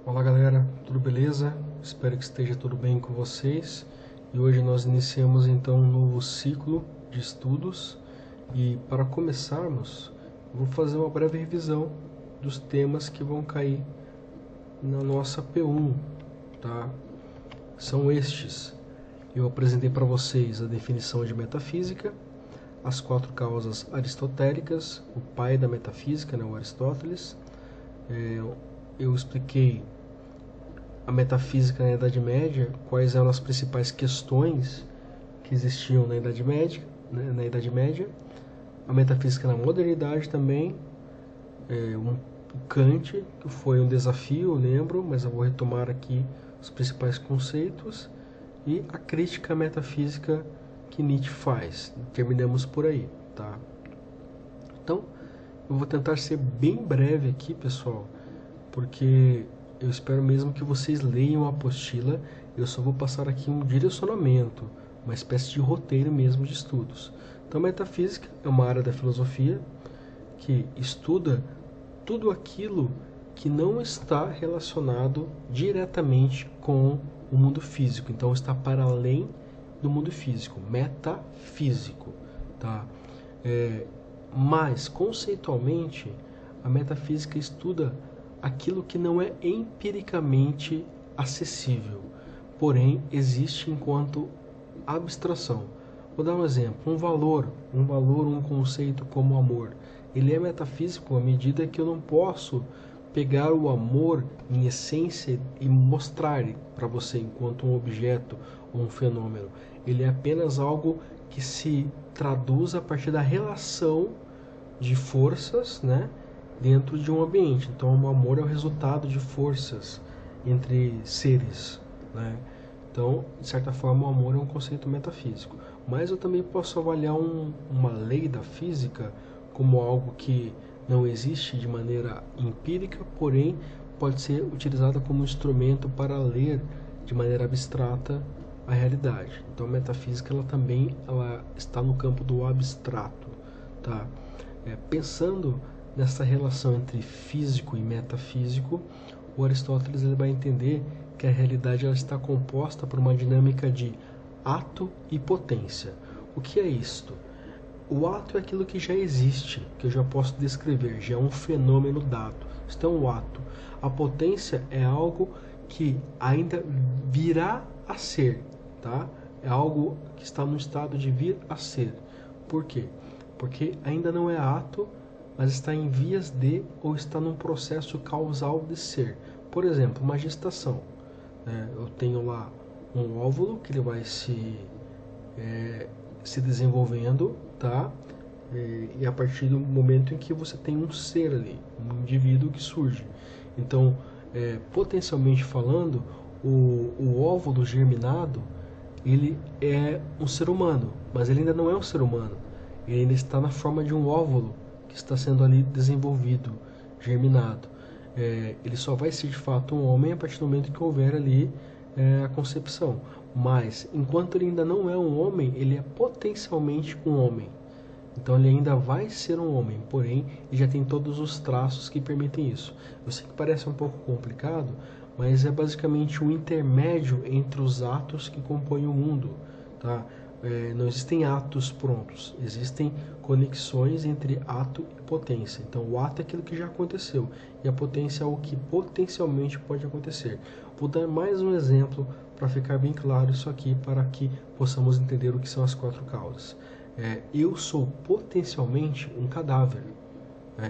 Olá galera, tudo beleza? Espero que esteja tudo bem com vocês. E hoje nós iniciamos então um novo ciclo de estudos. E para começarmos, eu vou fazer uma breve revisão dos temas que vão cair na nossa P1, tá? São estes. Eu apresentei para vocês a definição de metafísica, as 4 causas aristotélicas, o pai da metafísica, né, o Aristóteles. Eu expliquei a metafísica na Idade Média, quais eram as principais questões que existiam na Idade Média, a metafísica na modernidade também, o Kant, que foi um desafio, eu lembro, mas eu vou retomar aqui os principais conceitos, e a crítica metafísica que Nietzsche faz. Terminamos por aí, tá? Então, eu vou tentar ser bem breve aqui, pessoal, porque eu espero mesmo que vocês leiam a apostila. Eu só vou passar aqui um direcionamento, uma espécie de roteiro mesmo de estudos. Então, metafísica é uma área da filosofia que estuda tudo aquilo que não está relacionado diretamente com o mundo físico. Então, está para além do mundo físico, metafísico, tá? Mas, conceitualmente, a metafísica estuda aquilo que não é empiricamente acessível, porém existe enquanto abstração. Vou dar um exemplo, um valor, um conceito como amor. Ele é metafísico à medida que eu não posso pegar o amor em essência e mostrar para você enquanto um objeto ou um fenômeno. Ele é apenas algo que se traduz a partir da relação de forças, né, dentro de um ambiente. Então, o amor é o resultado de forças entre seres, né? Então, de certa forma, o amor é um conceito metafísico. Mas eu também posso avaliar uma lei da física como algo que não existe de maneira empírica, porém pode ser utilizada como instrumento para ler de maneira abstrata a realidade. Então, a metafísica ela está no campo do abstrato, tá? Pensando nessa relação entre físico e metafísico, o Aristóteles ele vai entender que a realidade ela está composta por uma dinâmica de ato e potência. O que é isto? O ato é aquilo que já existe, que eu já posso descrever, já é um fenômeno dado. Isto é um ato. A potência é algo que ainda virá a ser, tá? É algo que está no estado de vir a ser. Por quê? Porque ainda não é ato, mas está em vias de ou está num processo causal de ser. Por exemplo, uma gestação. Eu tenho lá um óvulo que ele vai se desenvolvendo, tá? E a partir do momento em que você tem um ser ali, um indivíduo que surge. Então, potencialmente falando, o óvulo germinado, ele é um ser humano, mas ele ainda não é um ser humano. Ele ainda está na forma de um óvulo que está sendo ali desenvolvido, germinado. Ele só vai ser de fato um homem a partir do momento que houver ali a concepção. Mas, enquanto ele ainda não é um homem, ele é potencialmente um homem. Então ele ainda vai ser um homem, porém ele já tem todos os traços que permitem isso. Eu sei que parece um pouco complicado, mas é basicamente um intermédio entre os atos que compõem o mundo, tá? Não existem atos prontos, existem conexões entre ato e potência. Então o ato é aquilo que já aconteceu e a potência é o que potencialmente pode acontecer. Vou dar mais um exemplo para ficar bem claro isso aqui, para que possamos entender o que são as 4 causas. Eu sou potencialmente um cadáver.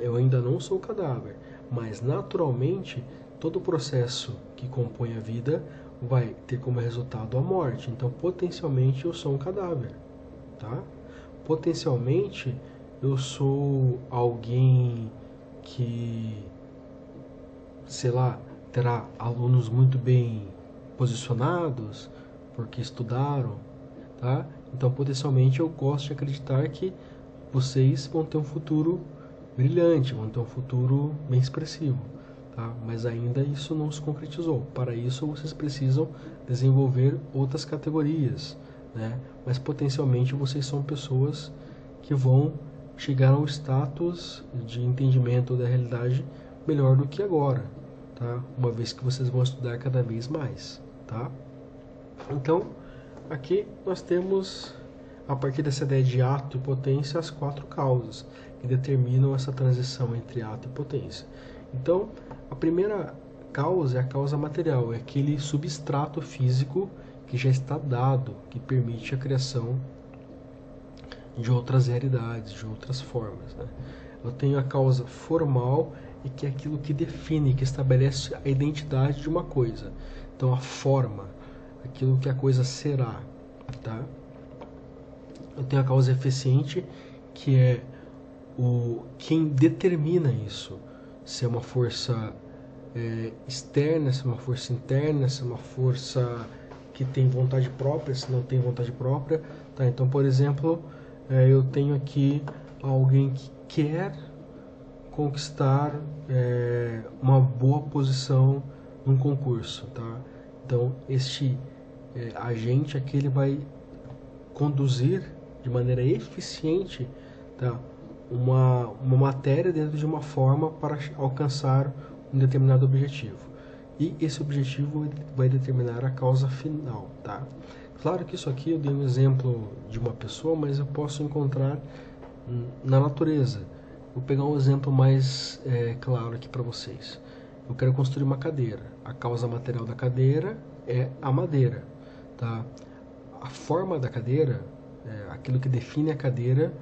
Eu ainda não sou cadáver, mas naturalmente todo o processo que compõe a vida vai ter como resultado a morte. Então, potencialmente, eu sou um cadáver, tá? Potencialmente, eu sou alguém que, sei lá, terá alunos muito bem posicionados, porque estudaram, tá? Então, potencialmente, eu gosto de acreditar que vocês vão ter um futuro brilhante, vão ter um futuro bem expressivo. Tá? Mas ainda isso não se concretizou. Para isso vocês precisam desenvolver outras categorias, né? Mas potencialmente vocês são pessoas que vão chegar a um status de entendimento da realidade melhor do que agora, tá? Uma vez que vocês vão estudar cada vez mais, tá? Então, aqui nós temos, a partir dessa ideia de ato e potência, as 4 causas que determinam essa transição entre ato e potência. Então, a primeira causa é a causa material, é aquele substrato físico que já está dado, que permite a criação de outras realidades, de outras formas, né? Eu tenho a causa formal, e que é aquilo que define, que estabelece a identidade de uma coisa. Então, a forma, aquilo que a coisa será, tá? Eu tenho a causa eficiente, que é quem determina isso. Se é uma força externa, se é uma força interna, se é uma força que tem vontade própria, se não tem vontade própria, tá? Então, por exemplo, eu tenho aqui alguém que quer conquistar uma boa posição num concurso, tá? Então, este agente aqui, ele vai conduzir de maneira eficiente, tá, uma matéria dentro de uma forma para alcançar um determinado objetivo. E esse objetivo vai determinar a causa final, tá? Claro que isso aqui eu dei um exemplo de uma pessoa, mas eu posso encontrar na natureza. Vou pegar um exemplo mais claro aqui para vocês. Eu quero construir uma cadeira. A causa material da cadeira é a madeira, tá? A forma da cadeira, aquilo que define a cadeira,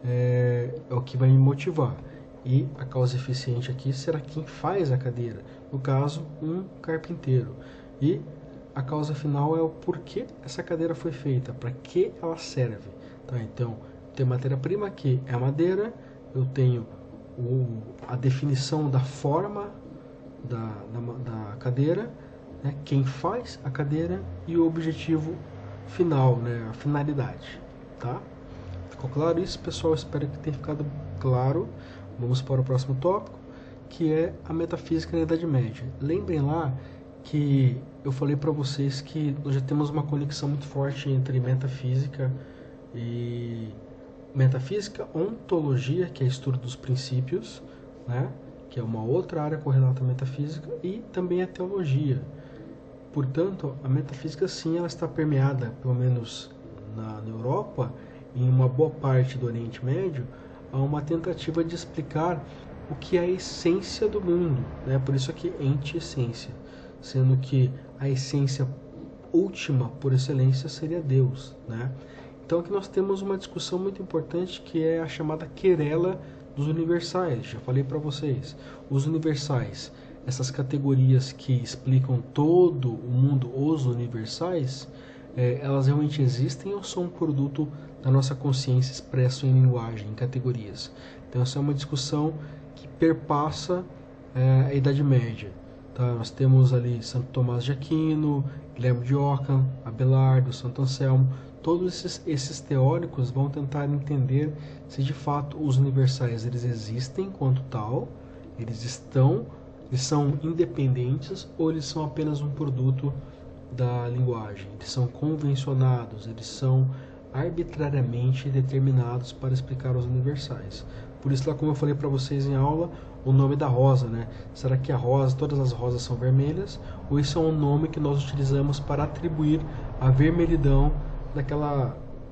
é o que vai me motivar. E a causa eficiente aqui será quem faz a cadeira. No caso, um carpinteiro. E a causa final é o porquê essa cadeira foi feita, para que ela serve, tá? Então, tem matéria-prima que é a madeira, eu tenho a definição da forma da cadeira, né? Quem faz a cadeira e o objetivo final, né? A finalidade, tá? Ficou claro isso, pessoal? Espero que tenha ficado claro. Vamos para o próximo tópico, que é a metafísica na Idade Média. Lembrem lá que eu falei para vocês que nós já temos uma conexão muito forte entre metafísica, ontologia, que é estudo dos princípios, né? Que é uma outra área correlata à metafísica, e também a teologia. Portanto, a metafísica, sim, ela está permeada, pelo menos na Europa, em uma boa parte do Oriente Médio, a uma tentativa de explicar o que é a essência do mundo, né? Por isso aqui, ente-essência, sendo que a essência última, por excelência, seria Deus, né? Então aqui nós temos uma discussão muito importante, que é a chamada querela dos universais. Já falei para vocês, os universais, essas categorias que explicam todo o mundo, os universais, elas realmente existem ou são um produto da nossa consciência expresso em linguagem, em categorias? Então essa é uma discussão que perpassa a Idade Média, tá? Nós temos ali Santo Tomás de Aquino, Guilherme de Ockham, Abelardo, Santo Anselmo. Todos esses teóricos vão tentar entender se de fato os universais eles existem enquanto tal, eles são independentes, ou eles são apenas um produto da linguagem. Eles são convencionados, eles são arbitrariamente determinados para explicar os universais. Por isso, lá como eu falei para vocês em aula, o nome da rosa, né? Será que todas as rosas são vermelhas? Ou isso é um nome que nós utilizamos para atribuir a vermelhidão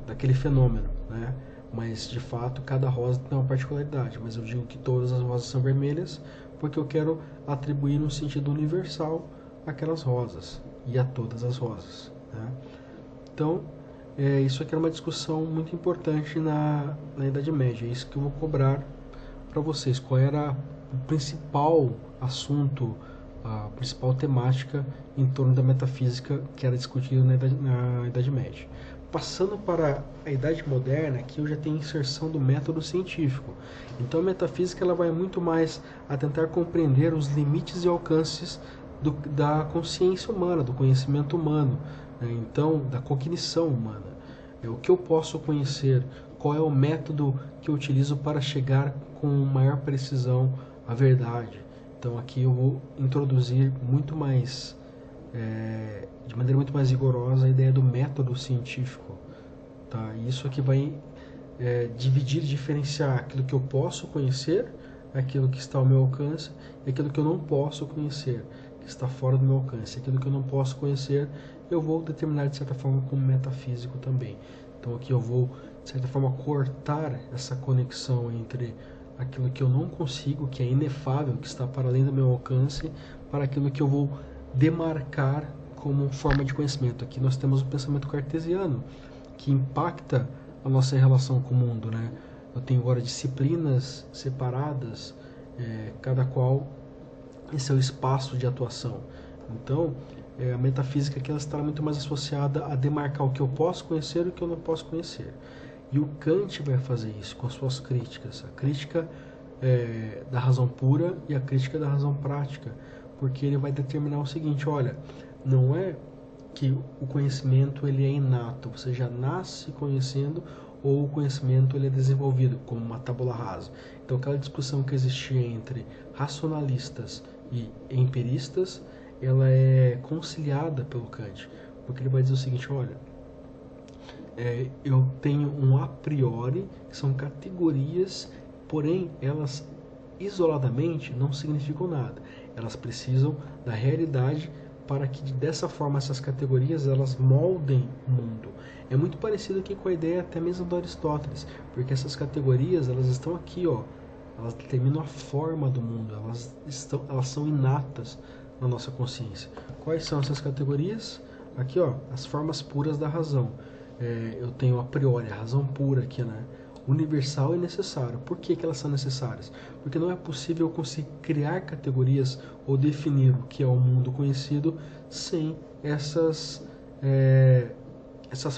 daquele fenômeno, né? Mas de fato cada rosa tem uma particularidade, mas eu digo que todas as rosas são vermelhas porque eu quero atribuir um sentido universal àquelas rosas e a todas as rosas, né? Então isso aqui é uma discussão muito importante na Idade Média. É isso que eu vou cobrar para vocês. Qual era o principal assunto, a principal temática em torno da metafísica que era discutida na Idade Média. Passando para a Idade Moderna, aqui eu já tenho inserção do método científico. Então a metafísica ela vai muito mais a tentar compreender os limites e alcances da consciência humana, do conhecimento humano, né? Então da cognição humana. O que eu posso conhecer, qual é o método que eu utilizo para chegar com maior precisão à verdade. Então aqui eu vou introduzir muito mais, de maneira muito mais rigorosa, a ideia do método científico, tá? E isso aqui vai dividir e diferenciar aquilo que eu posso conhecer, aquilo que está ao meu alcance e aquilo que eu não posso conhecer, que está fora do meu alcance. Aquilo que eu não posso conhecer, eu vou determinar de certa forma como metafísico também. Então aqui eu vou, de certa forma, cortar essa conexão entre aquilo que eu não consigo, que é inefável, que está para além do meu alcance, para aquilo que eu vou demarcar como forma de conhecimento. Aqui nós temos o pensamento cartesiano, que impacta a nossa relação com o mundo, né? Eu tenho agora disciplinas separadas, cada qual em seu espaço de atuação. Então, a metafísica aqui ela está muito mais associada a demarcar o que eu posso conhecer e o que eu não posso conhecer. E o Kant vai fazer isso com as suas críticas. A crítica da razão pura e a crítica da razão prática. Porque ele vai determinar o seguinte, olha, não é que o conhecimento ele é inato, você já nasce conhecendo, ou o conhecimento ele é desenvolvido como uma tábula rasa. Então aquela discussão que existia entre racionalistas e empiristas, ela é conciliada pelo Kant, porque ele vai dizer o seguinte, olha, eu tenho um a priori, que são categorias, porém elas isoladamente não significam nada. Elas precisam da realidade para que dessa forma essas categorias elas moldem o mundo. É muito parecido aqui com a ideia até mesmo do Aristóteles, porque essas categorias elas estão aqui, ó, elas determinam a forma do mundo, elas são inatas na nossa consciência. Quais são essas categorias? Aqui, ó, as formas puras da razão. Eu tenho a priori, a razão pura aqui, né? Universal e necessário. Por que elas são necessárias? Porque não é possível eu conseguir criar categorias ou definir o que é o mundo conhecido sem essas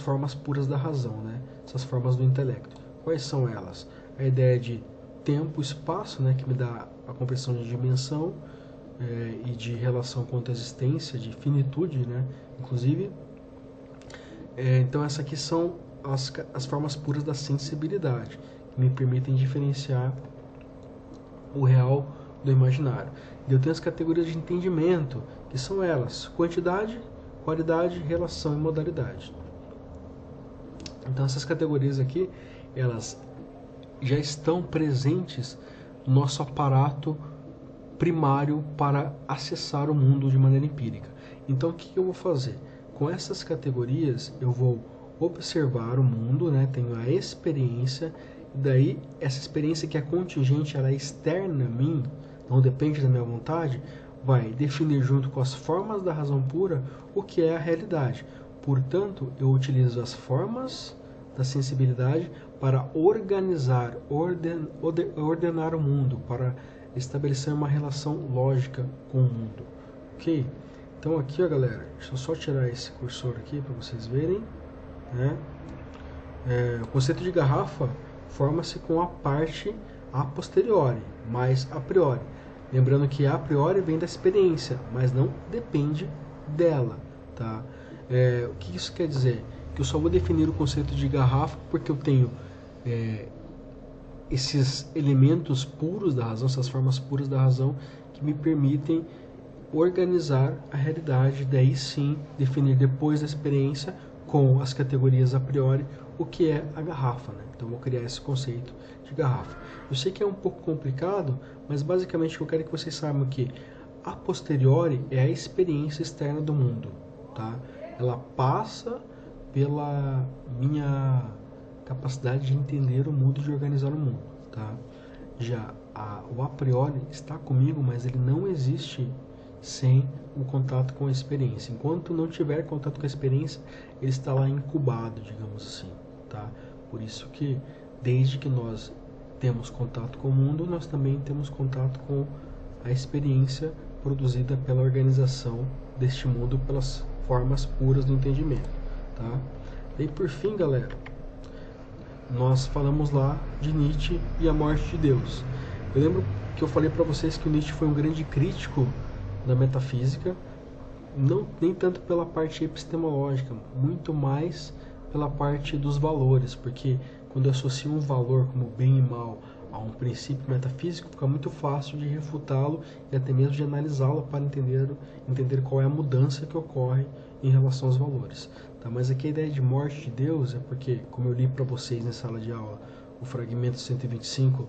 formas puras da razão, né? Essas formas do intelecto. Quais são elas? A ideia de tempo, espaço, né? Que me dá a compreensão de dimensão e de relação com a existência, de finitude, né? Inclusive, então essas aqui são as formas puras da sensibilidade, que me permitem diferenciar o real do imaginário. E eu tenho as categorias de entendimento, que são elas: quantidade, qualidade, relação e modalidade. Então essas categorias aqui, elas já estão presentes no nosso aparato primário para acessar o mundo de maneira empírica. Então o que eu vou fazer? Com essas categorias eu vou observar o mundo, né? Tenho a experiência, e daí essa experiência que é contingente, ela é externa a mim, não depende da minha vontade, vai definir junto com as formas da razão pura o que é a realidade. Portanto, eu utilizo as formas da sensibilidade para organizar, ordenar o mundo, para estabelecer uma relação lógica com o mundo. Ok? Então aqui, ó, galera, deixa eu só tirar esse cursor aqui para vocês verem, né? O conceito de garrafa forma-se com a parte a posteriori, mais a priori. Lembrando que a priori vem da experiência, mas não depende dela, tá? O que isso quer dizer? Que eu só vou definir o conceito de garrafa porque eu tenho esses elementos puros da razão, essas formas puras da razão que me permitem organizar a realidade, daí sim definir depois da experiência com as categorias a priori o que é a garrafa, né? Então eu vou criar esse conceito de garrafa. Eu sei que é um pouco complicado, mas basicamente eu quero que vocês saibam que a posteriori é a experiência externa do mundo, tá? Ela passa pela minha capacidade de entender o mundo e de organizar o mundo, tá? Já o a priori está comigo, mas ele não existe sem o contato com a experiência. Enquanto não tiver contato com a experiência, ele está lá incubado, digamos assim, tá? Por isso que, desde que nós temos contato com o mundo, nós também temos contato com a experiência produzida pela organização deste mundo pelas formas puras do entendimento, tá? E por fim, galera, nós falamos lá de Nietzsche e a morte de Deus. Eu lembro que eu falei para vocês que o Nietzsche foi um grande crítico da metafísica, nem tanto pela parte epistemológica, muito mais pela parte dos valores, porque quando eu associo um valor como bem e mal a um princípio metafísico, fica muito fácil de refutá-lo e até mesmo de analisá-lo para entender qual é a mudança que ocorre em relação aos valores. Tá? Mas aqui a ideia de morte de Deus é porque, como eu li para vocês na sala de aula, o fragmento 125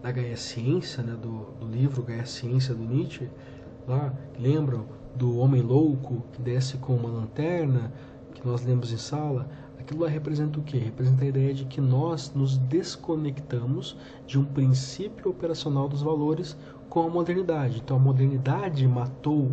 da Gaia Ciência, né, do livro Gaia Ciência do Nietzsche, lá, lembram do homem louco que desce com uma lanterna, que nós lemos em sala? Aquilo lá representa o quê? Representa a ideia de que nós nos desconectamos de um princípio operacional dos valores com a modernidade. Então a modernidade matou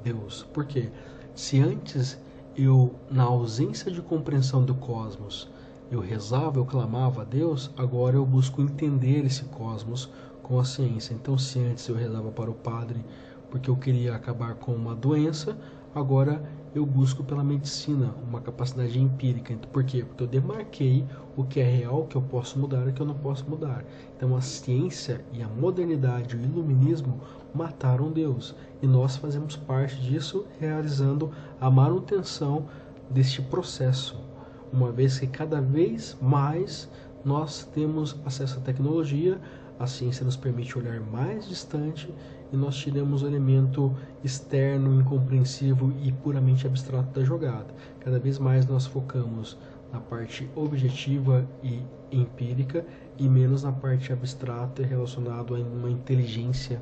Deus. Por quê? Se antes eu, na ausência de compreensão do cosmos, eu rezava, eu clamava a Deus, agora eu busco entender esse cosmos com a ciência. Então se antes eu rezava para o padre porque eu queria acabar com uma doença, agora eu busco pela medicina uma capacidade empírica. Por quê? Porque eu demarquei o que é real, o que eu posso mudar e o que eu não posso mudar. Então a ciência e a modernidade, o iluminismo mataram Deus. E nós fazemos parte disso, realizando a manutenção deste processo. Uma vez que cada vez mais nós temos acesso à tecnologia, a ciência nos permite olhar mais distante e nós tiramos o elemento externo, incompreensível e puramente abstrato da jogada. Cada vez mais nós focamos na parte objetiva e empírica e menos na parte abstrata relacionada a uma inteligência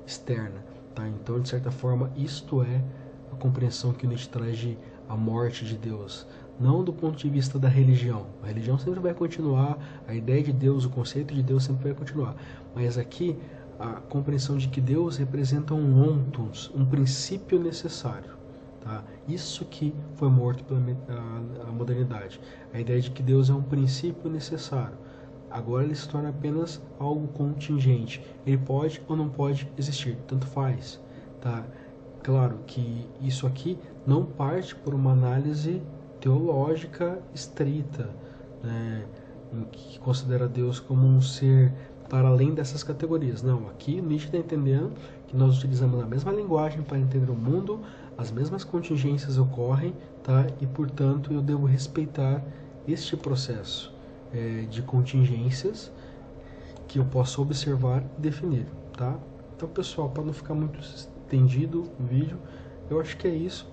externa. Tá? Então, de certa forma, isto é a compreensão que Nietzsche traz de a morte de Deus. Não do ponto de vista da religião. A religião sempre vai continuar, a ideia de Deus, o conceito de Deus sempre vai continuar. Mas aqui, a compreensão de que Deus representa um ontos, um princípio necessário. Tá? Isso que foi morto pela a modernidade. A ideia de que Deus é um princípio necessário. Agora ele se torna apenas algo contingente. Ele pode ou não pode existir, tanto faz. Tá? Claro que isso aqui não parte por uma análise teológica estrita, né, em que considera Deus como um ser para além dessas categorias. Não, aqui Nietzsche está entendendo que nós utilizamos a mesma linguagem para entender o mundo, as mesmas contingências ocorrem, tá? E portanto eu devo respeitar este processo de contingências que eu posso observar e definir, tá? Então, pessoal, para não ficar muito estendido o vídeo, eu acho que é isso,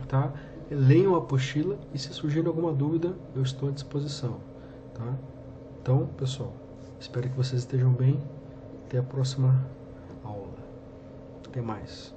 tá? Leiam a apostila e se surgir alguma dúvida, eu estou à disposição, tá? Então, pessoal, espero que vocês estejam bem. Até a próxima aula. Até mais.